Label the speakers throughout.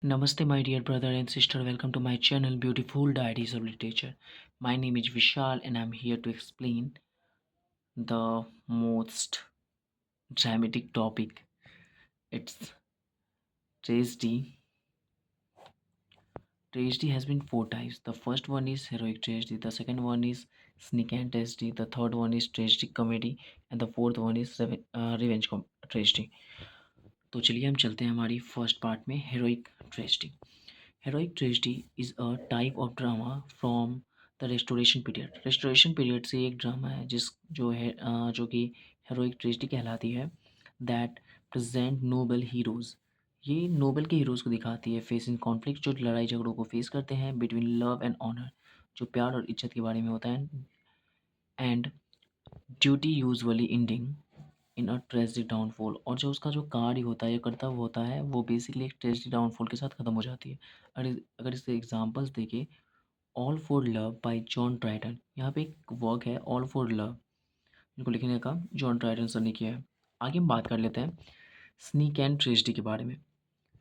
Speaker 1: Namaste, my dear brother and sister. Welcome to my channel, Beautiful Diaries of Literature. My name is Vishal, and I'm here to explain the most dramatic topic. It's tragedy. Tragedy has been four types. The first one is heroic tragedy, the second one is sneak and tragedy, the third one is tragic comedy, and the fourth one is revenge tragedy. तो चलिए हम चलते हैं हमारी first part में, heroic tragedy. Heroic tragedy is a type of drama from the restoration period. Restoration period से एक drama है जो कि हेरोइक ट्रेजेडी कहलाती है. That present noble heroes. ये नोबल के हीरोज़ को दिखाती है फेसिंग कॉन्फ्लिक्ट, जो लड़ाई झगड़ों को फेस करते हैं बिटवीन लव एंड ऑनर, जो प्यार और इज्जत के बारे में होता है. And duty usually ending in a tragic downfall. और जो उसका जो कार्य होता है या कर्तव्य होता है वो बेसिकली एक ट्रेजिक डाउनफॉल के साथ ख़त्म हो जाती है. अगर इसके एग्जांपल्स देखें, all for love bye John Dryden. यहाँ पे एक वर्क है ऑल फॉर लव, इनको लिखने का जॉन ड्राइडन सर ने किया है. आगे हम बात कर लेते हैं स्नीक एंड ट्रेजिडी के बारे में.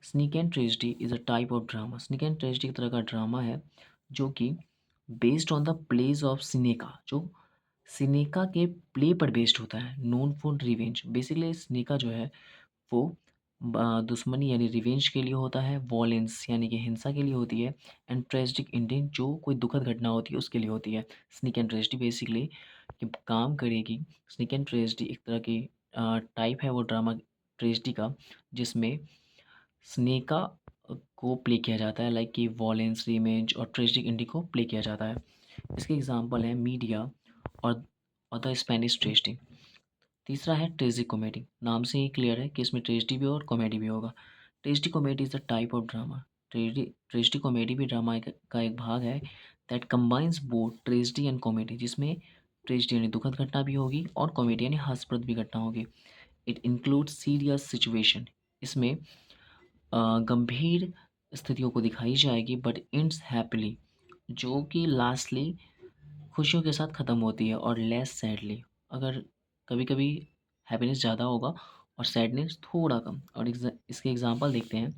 Speaker 1: Senecan tragedy is a type of drama. Senecan tragedy एक तरह का ड्रामा है जो कि based on the plays of Seneca, जो सिनेका के प्ले पर बेस्ड होता है. Known for revenge. Basically Seneca जो है वो दुश्मनी यानी रिवेंज के लिए होता है. वॉलेंस यानी कि हिंसा के लिए होती है. एंड ट्रेजिक एंडिंग, जो कोई दुखद घटना होती है उसके लिए होती है. स्नीक एंड ट्रेजिडी बेसिकली ये काम करेगी. स्नीक एंड ट्रेजिडी एक तरह की टाइप है वो ड्रामा ट्रेजिडी का, जिसमें स्नेका को प्ले किया जाता है, लाइक कि वॉलेंस, रिवेंज और ट्रेजिक एंडिंग को प्ले किया जाता है. इसके एग्जाम्पल है मीडिया और द स्पेनिश ट्रेजिडी. तीसरा है ट्रेजिक कॉमेडी. नाम से ही क्लियर है कि इसमें ट्रेजिडी भी और कॉमेडी भी होगा. Tragedy comedy is the type of drama. Tragedy comedy भी ड्रामा का एक भाग है that combines both tragedy and comedy, जिसमें ट्रेजिडी यानी दुखद घटना भी होगी और कॉमेडी यानी हास्यप्रद भी घटना होगी. It includes serious situation. इसमें गंभीर स्थितियों को दिखाई जाएगी बट एंड्स हैप्पीली, जो कि लास्टली खुशियों के साथ ख़त्म होती है, और लेस सैडली. अगर कभी कभी हैप्पीनेस ज़्यादा होगा और सैडनेस थोड़ा कम. और इसके एग्जांपल देखते हैं.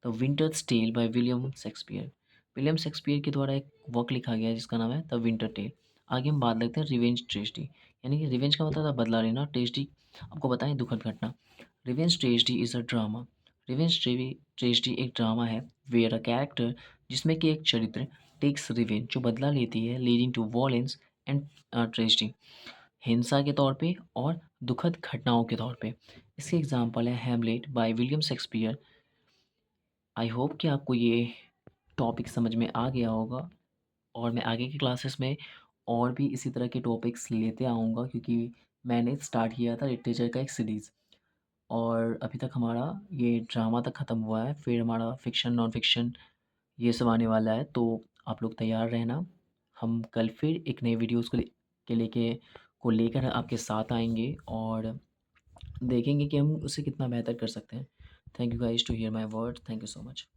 Speaker 1: The Winter's Tale by William Shakespeare. William Shakespeare के द्वारा एक वर्क लिखा गया है जिसका नाम है द विंटर टेल. आगे हम बात लेते हैं रिवेंज ट्रेजिडी. यानी कि रिवेंज का मतलब था बदला लेना, ट्रेजिडी आपको बताएं दुखद घटना. Revenge tragedy is a drama. Revenge tragedy एक ड्रामा है वेयर अ कैरेक्टर, जिसमें कि एक चरित्र टेक्स रिवेंज, जो बदला लेती है, leading to violence and tragedy, हिंसा के तौर पे और दुखद घटनाओं के तौर पे. इसके एग्जांपल है Hamlet bye William Shakespeare. I hope कि आपको ये टॉपिक समझ में आ गया होगा, और मैं आगे की क्लासेस में और भी इसी तरह के टॉपिक्स लेते आऊँगा, क्योंकि मैंने स्टार्ट किया था लिटरेचर का एक सीरीज़, और अभी तक हमारा ये ड्रामा तक ख़त्म हुआ है. फिर हमारा फ़िक्शन, नॉन फ़िक्शन ये सब आने वाला है, तो आप लोग तैयार रहना. हम कल फिर एक नए वीडियोज़ को लेकर आपके साथ आएँगे और देखेंगे कि हम उसे कितना बेहतर कर सकते हैं. Thank you guys to hear my words. Thank you so much.